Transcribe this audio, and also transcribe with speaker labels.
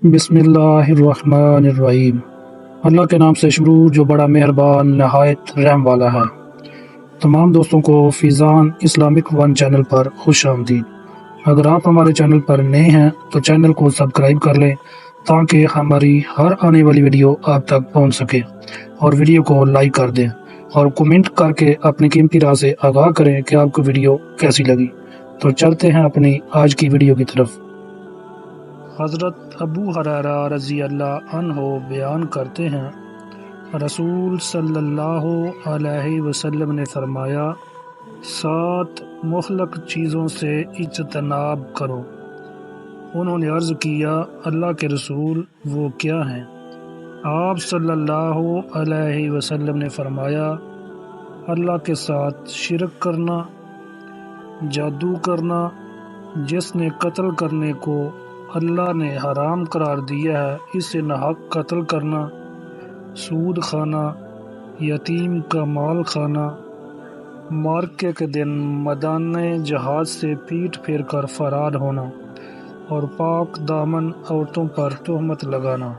Speaker 1: بسم اللہ الرحمن الرحیم۔ اللہ کے نام سے شروع جو بڑا مہربان نہایت رحم والا ہے۔ تمام دوستوں کو فیضان اسلامک ون چینل پر خوش آمدید۔ اگر آپ ہمارے چینل پر نئے ہیں تو چینل کو سبسکرائب کر لیں تاکہ ہماری ہر آنے والی ویڈیو آپ تک پہنچ سکے، اور ویڈیو کو لائک کر دیں اور کومنٹ کر کے اپنی قیمتی رائے سے آگاہ کریں کہ آپ کو ویڈیو کیسی لگی۔ تو چلتے ہیں اپنی آج کی ویڈیو کی طرف۔ حضرت ابو ہریرہ رضی اللہ عنہ بیان کرتے ہیں، رسول صلی اللہ علیہ وسلم نے فرمایا، 7 مہلک چیزوں سے اجتناب کرو۔ انہوں نے عرض کیا، اللہ کے رسول وہ کیا ہیں؟ آپ صلی اللہ علیہ وسلم نے فرمایا، اللہ کے ساتھ شرک کرنا، جادو کرنا، جس نے قتل کرنے کو اللہ نے حرام قرار دیا ہے اسے ناحق قتل کرنا، سود کھانا، یتیم کا مال کھانا، معرکے کے دن میدان جہاد سے پیٹھ پھیر کر فرار ہونا، اور پاک دامن عورتوں پر تہمت لگانا۔